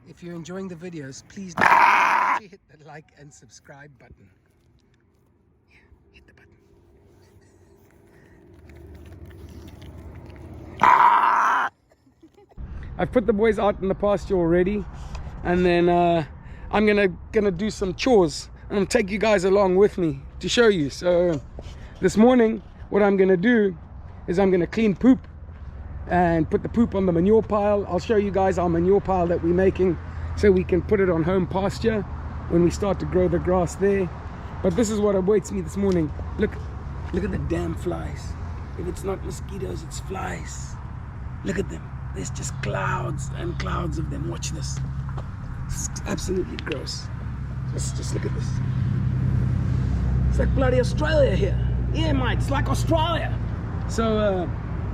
If you're enjoying the videos, please don't forget to hit the like and subscribe button. Yeah, hit the button. I've put the boys out in the pasture already, and then I'm gonna do some chores, and I'll take you guys along with me to show you. So this morning, what I'm gonna do is I'm gonna clean poop and put the poop on the manure pile. I'll show you guys our manure pile that we're making so we can put it on home pasture when we start to grow the grass there. But this is what awaits me this morning. Look at the damn flies. If it's not mosquitoes, it's flies. Look at them. There's just clouds and clouds of them. Watch this. It's absolutely gross. Just look at this. It's like bloody Australia here. Yeah, mate, it's like Australia. So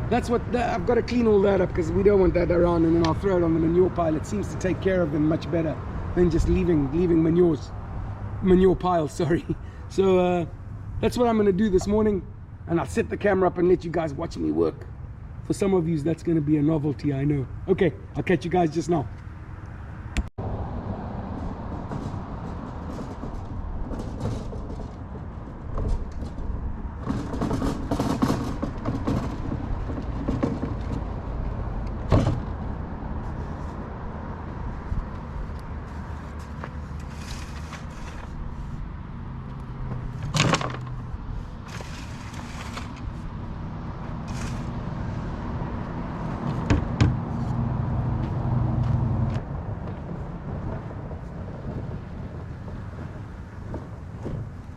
that's what I've got to clean all that up, because we don't want that around, and then I'll throw it on the manure pile. It seems to take care of them much better than just leaving manure piles, sorry. So that's what I'm going to do this morning, and I'll set the camera up and let you guys watch me work. For some of you, that's going to be a novelty, I know. Okay, I'll catch you guys just now.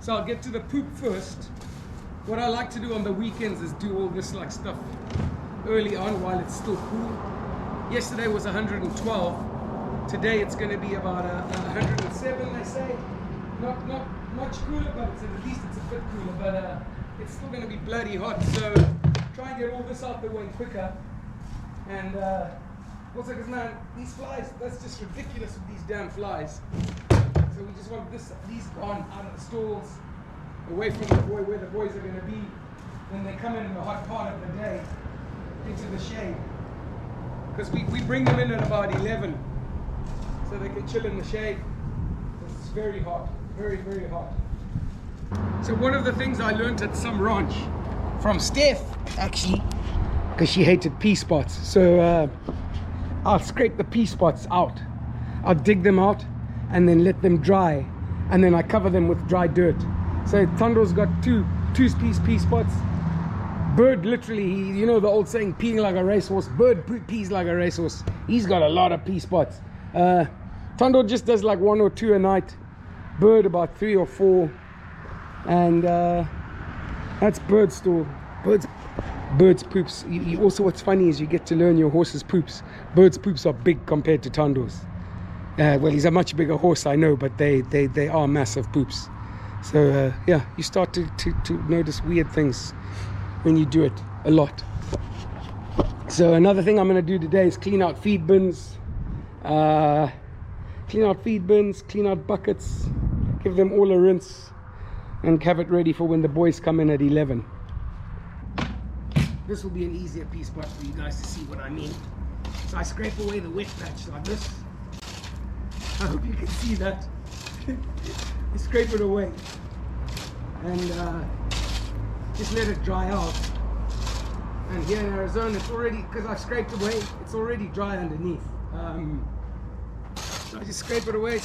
So I'll get to the poop first. What I like to do on the weekends is do all this like stuff early on while it's still cool. Yesterday was 112. Today it's going to be about 107, they say. Not much cooler, but at least it's a bit cooler. But it's still going to be bloody hot. So try and get all this out the way quicker. And also, because man, these flies, that's just ridiculous with these damn flies. So we just want these gone out of the stalls, away from where the boys are going to be. Then they come in the hot part of the day into the shade. Because we bring them in at about 11, so they can chill in the shade. It's very hot, very, very hot. So one of the things I learned at some ranch, from Steph actually, because she hated pea spots. So I'll scrape the pea spots out. I'll dig them out and then let them dry, and then I cover them with dry dirt. So Tando's got two pea spots. Bird literally, you know the old saying, peeing like a racehorse. Bird pees like a racehorse. He's got a lot of pea spots. Tando just does like 1 or 2 a night. Bird about 3 or 4. And that's bird stool. Birds poops. You also, what's funny is you get to learn your horse's poops. Birds poops are big compared to Tando's. Well, he's a much bigger horse, I know, but they are massive poops. So yeah, you start to notice weird things when you do it a lot. So another thing I'm going to do today is clean out feed bins, clean out buckets, give them all a rinse, and have it ready for when the boys come in at 11. This will be an easier pea spot for you guys to see what I mean. So I scrape away the wet patch like this. I hope you can see that. You scrape it away and just let it dry out. And here in Arizona, it's already, because I've scraped away, it's already dry underneath. So I just scrape it away.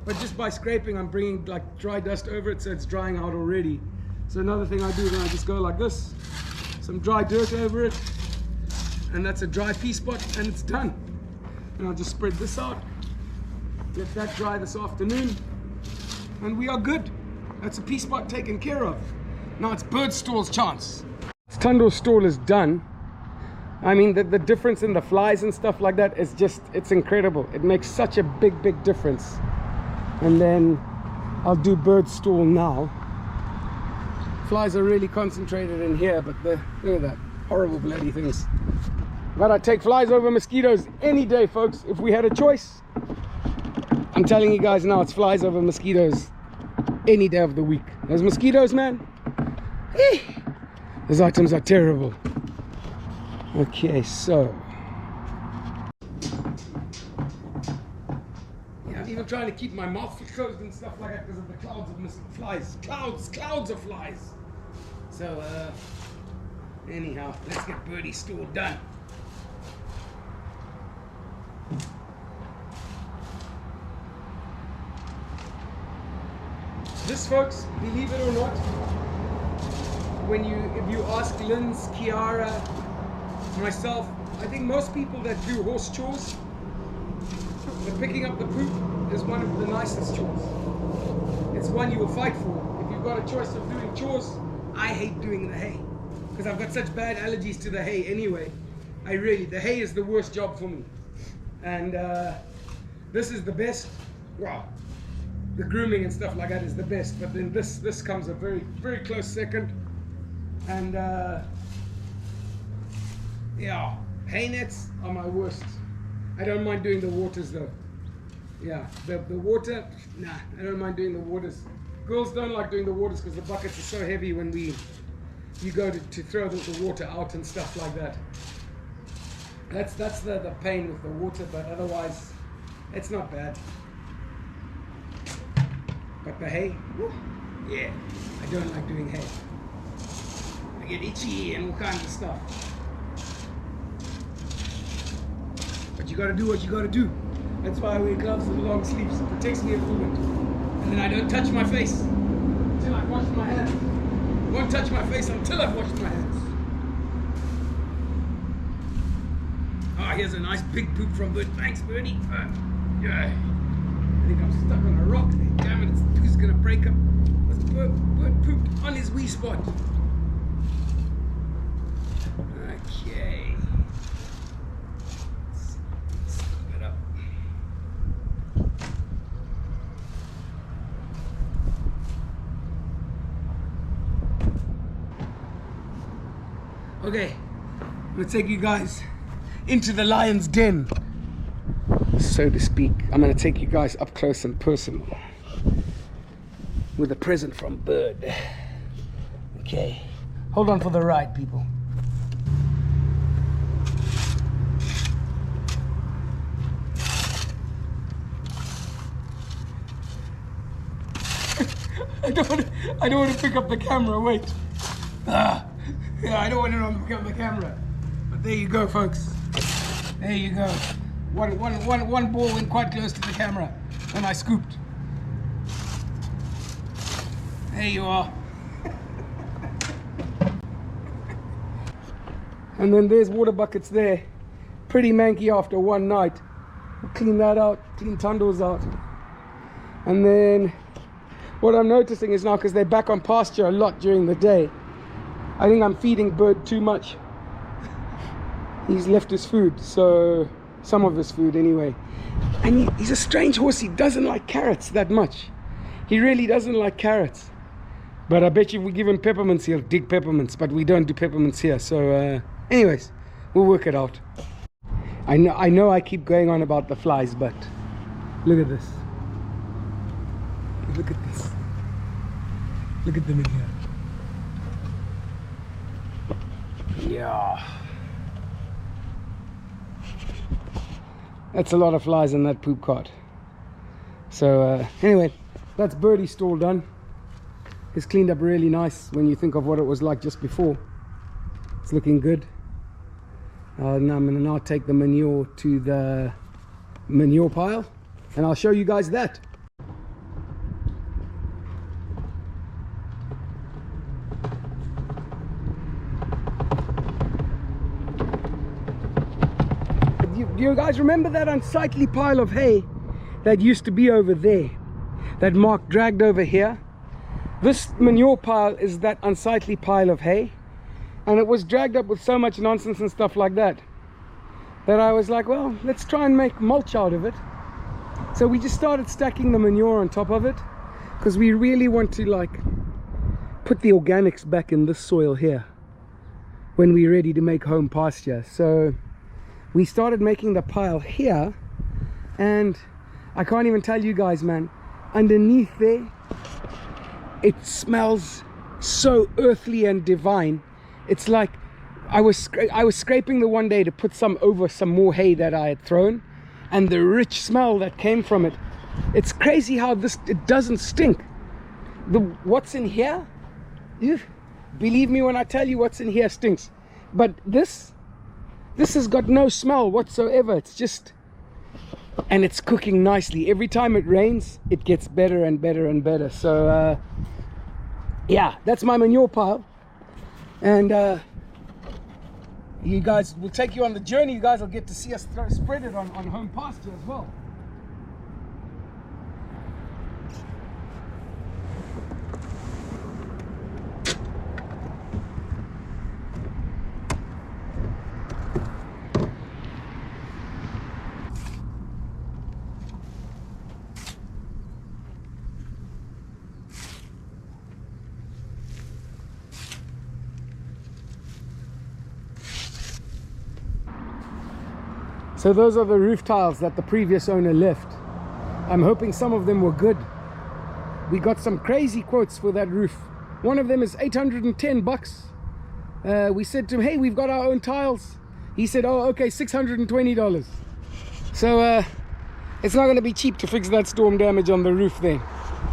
But just by scraping, I'm bringing like dry dust over it, so it's drying out already. So another thing I do, then I just go like this, some dry dirt over it, and that's a dry pea spot, and it's done. And I'll just spread this out. Let that dry this afternoon, and we are good. That's a pea spot taken care of. Now it's bird stall's chance. Tando's stall is done. I mean, the difference in the flies and stuff like that is just, it's incredible. It makes such a big difference. And then I'll do bird stall now. Flies are really concentrated in here, but look at that, horrible bloody things. But I'd take flies over mosquitoes any day, folks, if we had a choice. I'm telling you guys now, it's flies over mosquitoes any day of the week. Those mosquitoes, man, those items are terrible. Okay, so I'm even trying to keep my mouth closed and stuff like that because of the clouds of missing flies. Clouds of flies. So, anyhow, let's get birdie stool done. This, folks, believe it or not, if you ask Linds, Kiara, myself, I think most people that do horse chores, the picking up the poop is one of the nicest chores. It's one you will fight for. If you've got a choice of doing chores, I hate doing the hay because I've got such bad allergies to the hay anyway. The hay is the worst job for me. And this is the best. Wow. The grooming and stuff like that is the best, but then this comes a very, very close second. And yeah, hay nets are my worst. I don't mind doing the waters though. Yeah, the water, nah, I don't mind doing the waters. Girls don't like doing the waters because the buckets are so heavy when you go to throw the water out and stuff like that. That's the pain with the water, but otherwise it's not bad. But the hay, whew, yeah, I don't like doing hay. I get itchy and all kinds of stuff. But you gotta do what you gotta do. That's why I wear gloves and long sleeves. It protects me a little bit. And then I don't touch my face until I've washed my hands. I won't touch my face until I've washed my hands. Ah, here's a nice big poop from Bird. Thanks, Birdie. Yeah. I think I'm stuck on a rock there. Damn it, it's gonna break up. Bird pooped on his wee spot. Okay. Let's scoop it up. Okay, I'm gonna take you guys into the lion's den, so to speak. I'm gonna take you guys up close and personal with a present from Bird. Okay, hold on for the ride, people. I don't want to pick up the camera. Wait. Yeah, I don't want to pick up the camera. But there you go, folks. There you go. One ball went quite close to the camera when I scooped. There you are. And then there's water buckets there. Pretty manky after one night. We'll clean that out, clean tundles out. And then what I'm noticing is now, because they're back on pasture a lot during the day, I think I'm feeding Bird too much. He's left his food, so some of his food anyway. And he's a strange horse. He doesn't like carrots that much. He really doesn't like carrots. But I bet you if we give him peppermints, he'll dig peppermints. But we don't do peppermints here. So anyways, we'll work it out. I know I keep going on about the flies, but look at this. Look at this. Look at them in here. Yeah. That's a lot of flies in that poop cart. So anyway, that's Birdie's stall done. It's cleaned up really nice when you think of what it was like just before. It's looking good. Now I'm going to now take the manure to the manure pile and I'll show you guys that. Do you guys remember that unsightly pile of hay that used to be over there that Mark dragged over here? This manure pile is that unsightly pile of hay, and it was dragged up with so much nonsense and stuff like that I was like, well, let's try and make mulch out of it. So we just started stacking the manure on top of it because we really want to like put the organics back in this soil here when we're ready to make home pasture. So we started making the pile here, and I can't even tell you guys, man, underneath there it smells so earthly and divine. It's like I was scraping the one day to put some over some more hay that I had thrown, and the rich smell that came from it It's crazy how it doesn't stink. What's in here, believe me when I tell you, what's in here stinks. But this has got no smell whatsoever. It's just, and it's cooking nicely. Every time it rains, it gets better and better and better. So yeah, that's my manure pile. And you guys, will take you on the journey. You guys will get to see us spread it on home pasture as well. So those are the roof tiles that the previous owner left. I'm hoping some of them were good. We got some crazy quotes for that roof. One of them is 810 bucks. We said to him, hey, we've got our own tiles. He said, oh, okay, $620. So it's not going to be cheap to fix that storm damage on the roof there.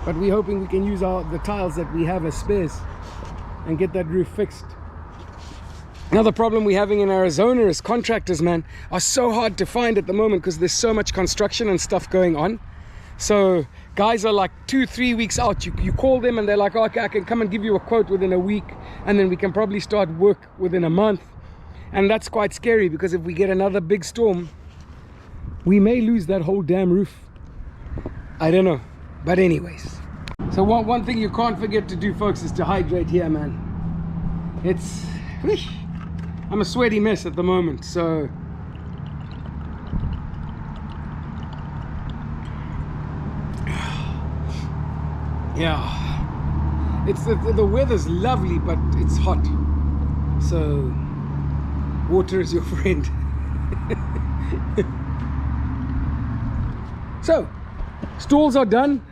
But we're hoping we can use the tiles that we have as spares and get that roof fixed. Another problem we're having in Arizona is contractors, man, are so hard to find at the moment because there's so much construction and stuff going on. So guys are like 2-3 weeks out. You call them and they're like, okay, I can come and give you a quote within a week, and then we can probably start work within a month. And that's quite scary because if we get another big storm, we may lose that whole damn roof. I don't know. But anyways, so one thing you can't forget to do, folks, is to hydrate here, man. It's... I'm a sweaty mess at the moment, so yeah, it's the weather's lovely, but it's hot, so water is your friend. So stalls are done.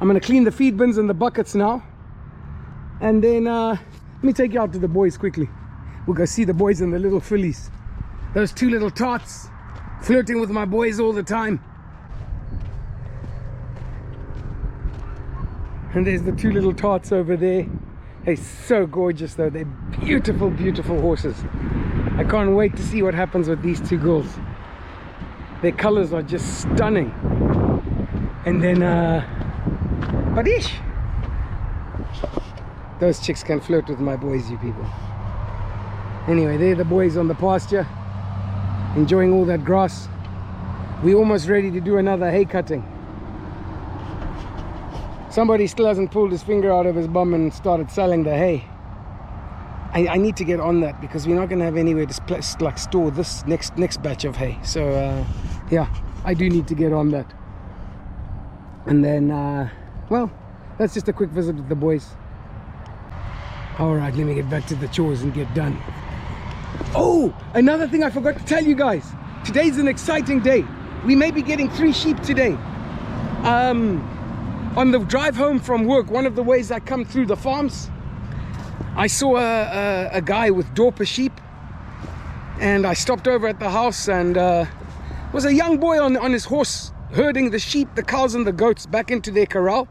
I'm gonna clean the feed bins and the buckets now, and then let me take you out to the boys quickly. We'll go see the boys and the little fillies. Those two little tots flirting with my boys all the time. And there's the two little tots over there. They're so gorgeous though. They're beautiful, beautiful horses. I can't wait to see what happens with these two girls. Their colors are just stunning. And then, but ish, those chicks can flirt with my boys, you people. Anyway, they're the boys on the pasture, enjoying all that grass. We're almost ready to do another hay cutting. Somebody still hasn't pulled his finger out of his bum and started selling the hay. I need to get on that because we're not going to have anywhere to store this next batch of hay. So yeah, I do need to get on that. And then well, that's just a quick visit with the boys. All right, let me get back to the chores and get done. Oh, another thing I forgot to tell you guys. Today's an exciting day. We may be getting 3 sheep today. On the drive home from work, one of the ways I come through the farms, I saw a guy with Dorper sheep, and I stopped over at the house, and was a young boy on his horse herding the sheep, the cows and the goats back into their corral.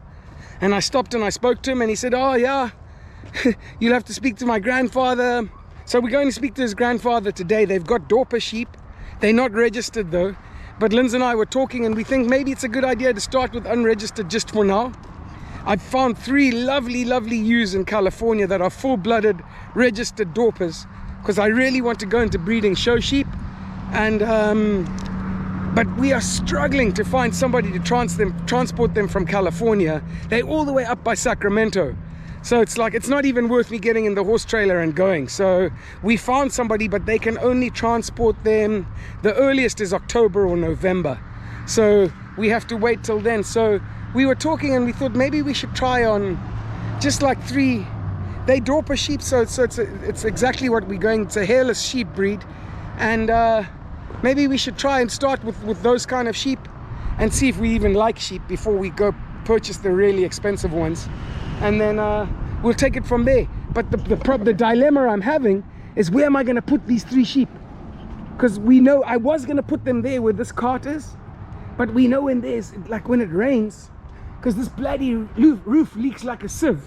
And I stopped and I spoke to him, and he said, oh yeah, you'll have to speak to my grandfather. So we're going to speak to his grandfather today. They've got Dorper sheep. They're not registered though. But Linds and I were talking, and we think maybe it's a good idea to start with unregistered just for now. I've found 3 lovely, lovely ewes in California that are full-blooded registered Dorpers, because I really want to go into breeding show sheep. And but we are struggling to find somebody to transport them from California. They're all the way up by Sacramento. So it's like, it's not even worth me getting in the horse trailer and going. So we found somebody, but they can only transport them, the earliest is October or November. So we have to wait till then. So we were talking and we thought maybe we should try on just like 3. They Dorper sheep, so it's exactly what we're going. It's a hairless sheep breed. And maybe we should try and start with those kind of sheep and see if we even like sheep before we go purchase the really expensive ones. And then we'll take it from there. But the dilemma I'm having is, where am I going to put these 3 sheep? Because we know I was going to put them there where this cart is, But we know when there's, like when it rains, because this bloody roof leaks like a sieve,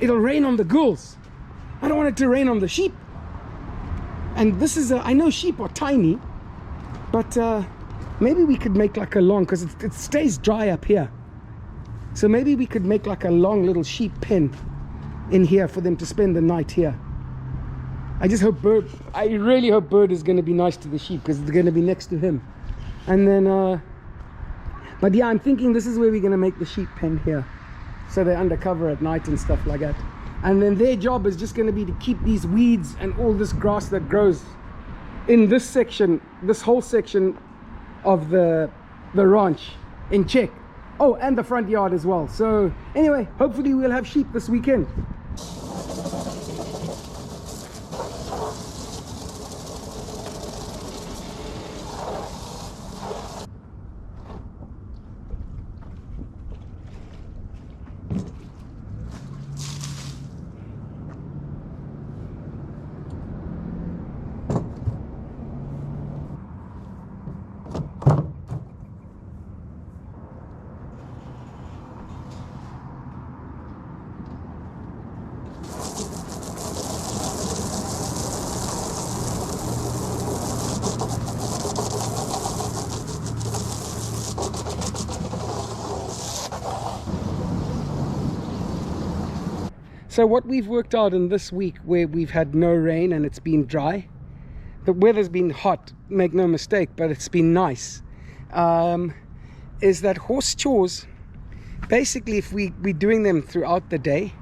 it'll rain on the girls. I don't want it to rain on the sheep. And this is I know sheep are tiny, but maybe we could make like a long, because it stays dry up here, so maybe we could make like a long little sheep pen in here for them to spend the night here. I just hope I really hope Bird is going to be nice to the sheep, because it's going to be next to him. And then but yeah, I'm thinking this is where we're going to make the sheep pen here, so they're undercover at night and stuff like that. And then their job is just going to be to keep these weeds and all this grass that grows in this section, this whole section of the ranch, in check. Oh, and the front yard as well. So anyway, hopefully we'll have sheep this weekend. So what we've worked out in this week, where we've had no rain and it's been dry, the weather's been hot, make no mistake, but it's been nice, is that horse chores, basically if we're doing them throughout the day,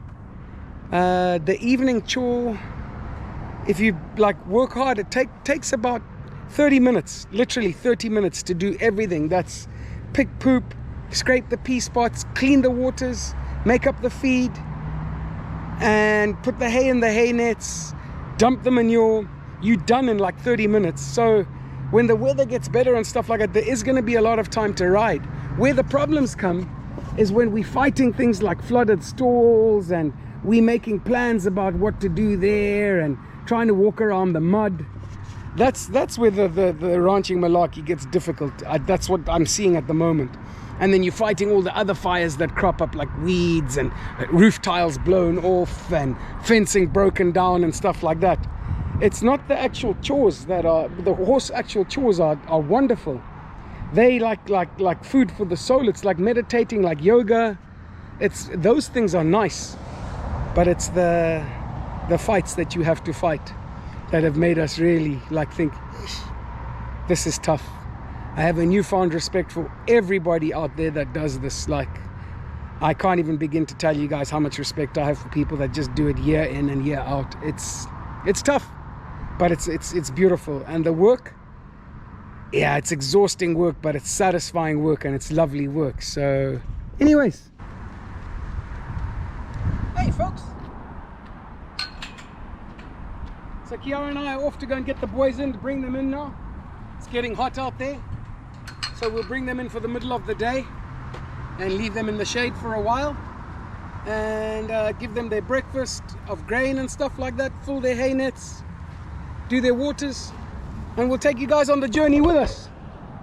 the evening chore, if you like work hard, it takes about 30 minutes, literally 30 minutes to do everything. That's pick poop, scrape the pea spots, clean the waters, make up the feed, and put the hay in the hay nets, dump the manure. You're done in like 30 minutes. So when the weather gets better and stuff like that, there is going to be a lot of time to ride. Where the problems come is when we're fighting things like flooded stalls, and we're making plans about what to do there and trying to walk around the mud. That's where the ranching malarkey gets difficult. That's what I'm seeing at the moment. And then you're fighting all the other fires that crop up, like weeds and roof tiles blown off and fencing broken down and stuff like that. It's not the actual chores that are, the horse actual chores are wonderful. They like food for the soul. It's like meditating, like yoga. Those things are nice, but it's the fights that you have to fight that have made us really like think, this is tough. I have a newfound respect for everybody out there that does this. Like, I can't even begin to tell you guys how much respect I have for people that just do it year in and year out. It's tough, but it's beautiful. And the work, yeah, it's exhausting work, but it's satisfying work and it's lovely work. So anyways, hey folks, so Kiara and I are off to go and get the boys in, to bring them in now. It's getting hot out there, so we'll bring them in for the middle of the day and leave them in the shade for a while, and give them their breakfast of grain and stuff like that, fill their hay nets, do their waters, and we'll take you guys on the journey with us.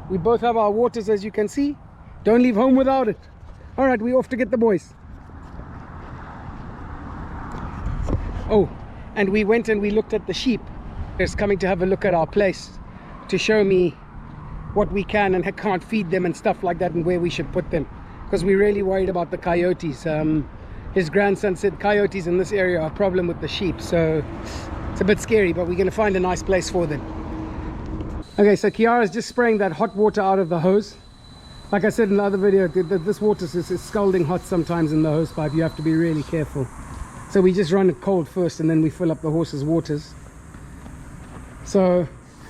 We both have our waters, as you can see. Don't leave home without it. All right, we're off to get the boys. Oh, and we went and we looked at the sheep. They're coming to have a look at our place, to show me what we can and can't feed them and stuff like that, and where we should put them, because we're really worried about the coyotes. His grandson said coyotes in this area are a problem with the sheep, so it's a bit scary, but we're going to find a nice place for them. Okay, so Kiara's just spraying that hot water out of the hose. Like I said in the other video, this water is scalding hot sometimes in the hose pipe. You have to be really careful. So we just run it cold first, and then we fill up the horses' waters. So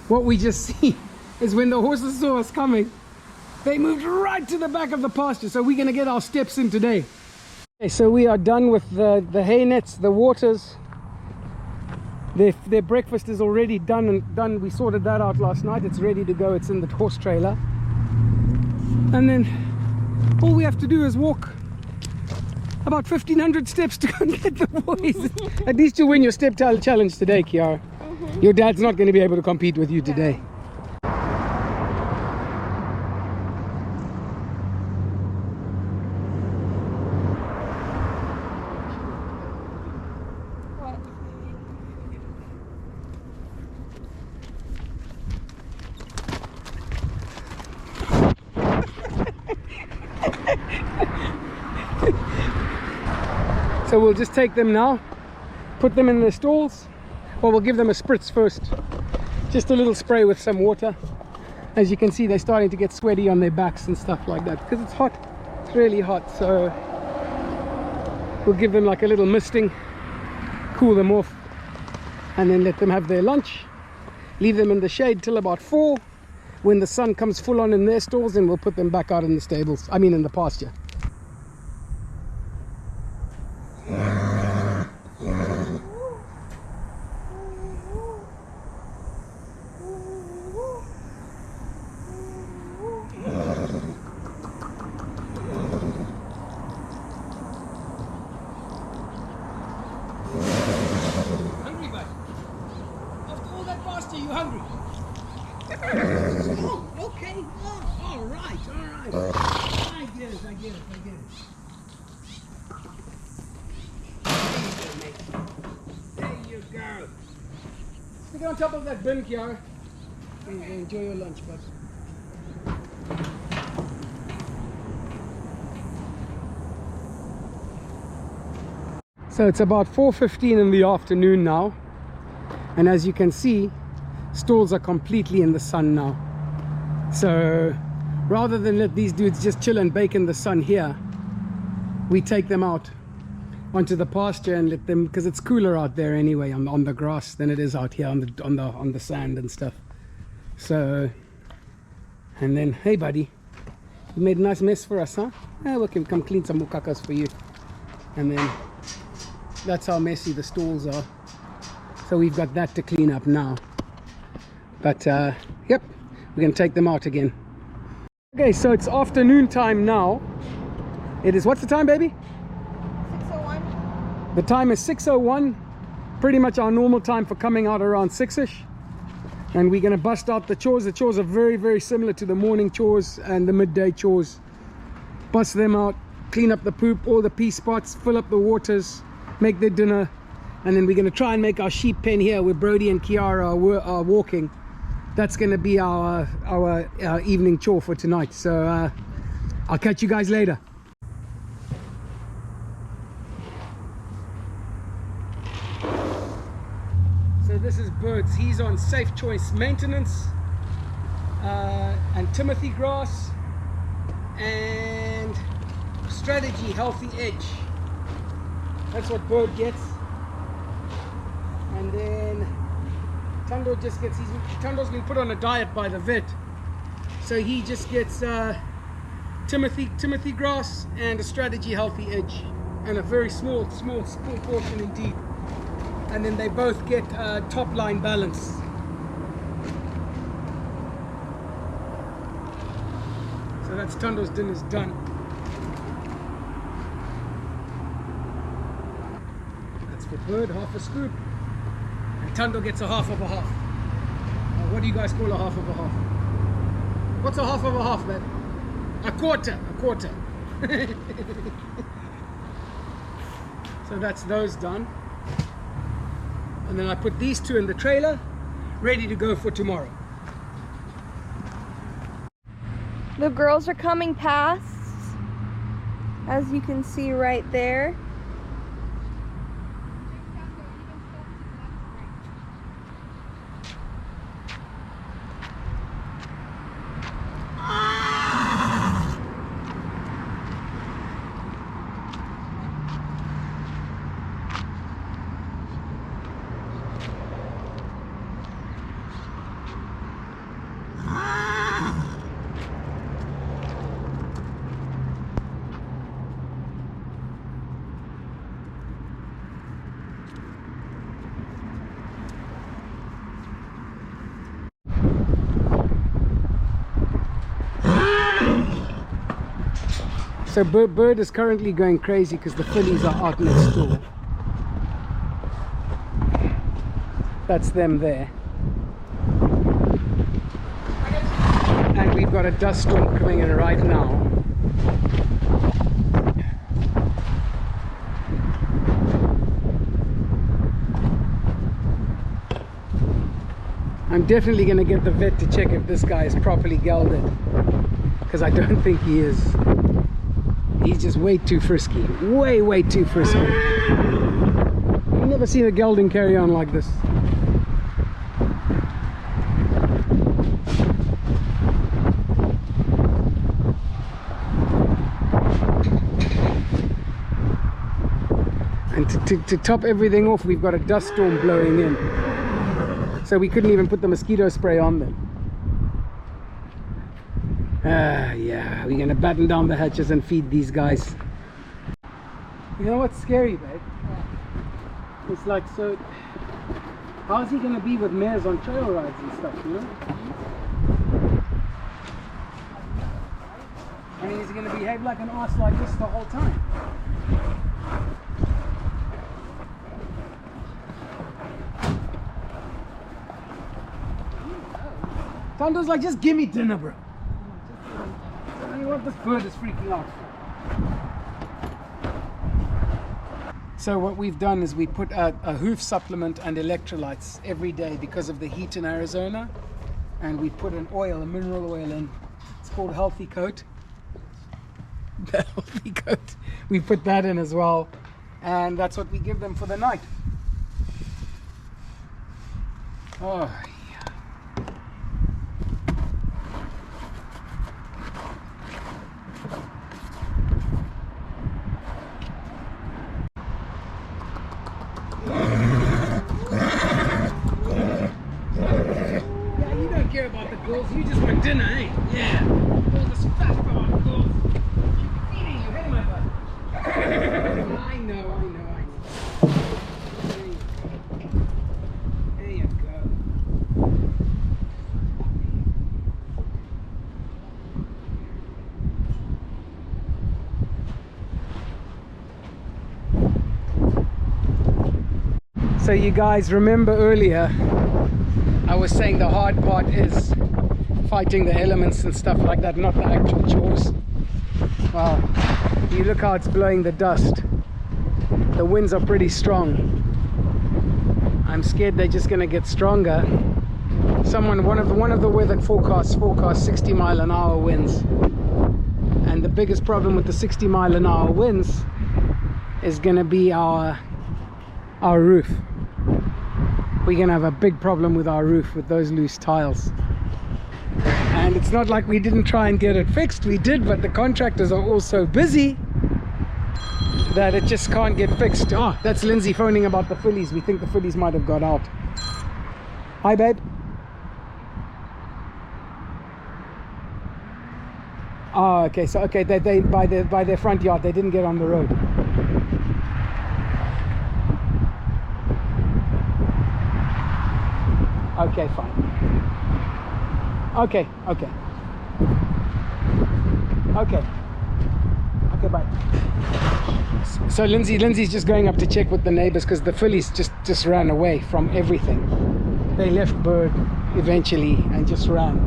what we just see is when the horses saw us coming, they moved right to the back of the pasture. So we're going to get our steps in today. Okay, so we are done with the hay nets, the waters. Their breakfast is already done. We sorted that out last night. It's ready to go. It's in the horse trailer. And then all we have to do is walk about 1,500 steps to go and get the boys. At least you'll win your step challenge today, Kiara. Your dad's not going to be able to compete with you today. So we'll just take them now, put them in the stalls, or we'll give them a spritz first. Just a little spray with some water. As you can see, they're starting to get sweaty on their backs and stuff like that because it's hot. It's really hot, so we'll give them like a little misting, cool them off, and then let them have their lunch. Leave them in the shade till about 4. When the sun comes full on in their stalls, then we'll put them back out in the stables, I mean in the pasture. Hungry, bud? After all that pasture, you hungry? Oh, okay. Oh, all right. I get it. There you go. Stick it on top of that bin, Kiara. Enjoy your lunch, bud. So it's about 4:15 in the afternoon now, and as you can see, stalls are completely in the sun now. So rather than let these dudes just chill and bake in the sun here, we take them out onto the pasture and let them, because it's cooler out there anyway on the grass than it is out here on the sand and stuff. So, and then, hey buddy, you made a nice mess for us, huh? Yeah, we can come clean some mukakas for you. And then that's how messy the stalls are. So we've got that to clean up now. But yep, we're gonna take them out again. Okay, so it's afternoon time now. It is, what's the time, baby? 6:01. The time is 6:01, pretty much our normal time for coming out, around 6ish. And we're gonna bust out the chores. The chores are very, very similar to the morning chores and the midday chores. Bust them out, clean up the poop, all the pee spots, fill up the waters, make their dinner, and then we're gonna try and make our sheep pen here where Brody and Kiara are walking. That's gonna be our evening chore for tonight. So I'll catch you guys later. So this is Birds. He's on Safe Choice maintenance and Timothy grass and Strategy Healthy Edge. That's what Bird gets. And then Tando just gets, Tando's been put on a diet by the vet, so he just gets Timothy grass and a Strategy Healthy Edge, and a very small portion indeed. And then they both get top line balance. So that's Tando's dinner's done. That's for Bird, half a scoop. And Tando gets a half of a half. What do you guys call a half of a half? What's a half of a half, man? A quarter. So that's those done. And then I put these two in the trailer, ready to go for tomorrow. The girls are coming past, as you can see right there. So Bird is currently going crazy because the fillies are out next door. That's them there. And we've got a dust storm coming in right now. I'm definitely going to get the vet to check if this guy is properly gelded, because I don't think he is. He's just way too frisky. Way too frisky. I've never seen a gelding carry on like this. And to top everything off, we've got a dust storm blowing in. So we couldn't even put the mosquito spray on them. Yeah, we're gonna batten down the hatches and feed these guys. You know what's scary, babe? It's like, so how's he gonna be with mares on trail rides and stuff, you know? I mean, is he gonna behave like an ass like this the whole time? Tondo's like, just give me dinner, bro. I mean, what this bird is freaking out. So what we've done is we put a hoof supplement and electrolytes every day because of the heat in Arizona, and we put an oil, a mineral oil in. It's called Healthy Coat. The Healthy Coat. We put that in as well, and that's what we give them for the night. Oh. Care about the girls, you just want dinner, eh? Yeah. All this fat for our girls. Keep feeding you, hey my bud. I know. There you go. So you guys remember earlier I was saying the hard part is fighting the elements and stuff like that, not the actual chores. Wow, you look how it's blowing the dust. The winds are pretty strong. I'm scared they're just gonna get stronger. One of the weather forecasts 60 mile an hour winds. And the biggest problem with the 60 mile an hour winds is gonna be our roof. We're gonna have a big problem with our roof with those loose tiles. And it's not like we didn't try and get it fixed. We did, but the contractors are all so busy that it just can't get fixed. Oh, that's Lindsay phoning about the fillies. We think the fillies might have got out. Hi, babe. Oh, okay. So okay, they by their front yard. They didn't get on the road. Okay, fine. Okay, bye. So Lindsay's just going up to check with the neighbors because the fillies just ran away from everything. They left bird eventually and just ran,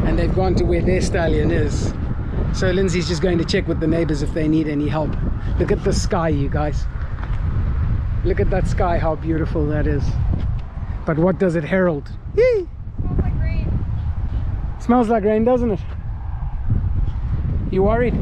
and they've gone to where their stallion is. So Lindsay's just going to check with the neighbors if they need any help. Look at the sky, you guys. Look at that sky, how beautiful that is. But what does it herald? Yee! Smells like rain. Smells like rain, doesn't it? You worried?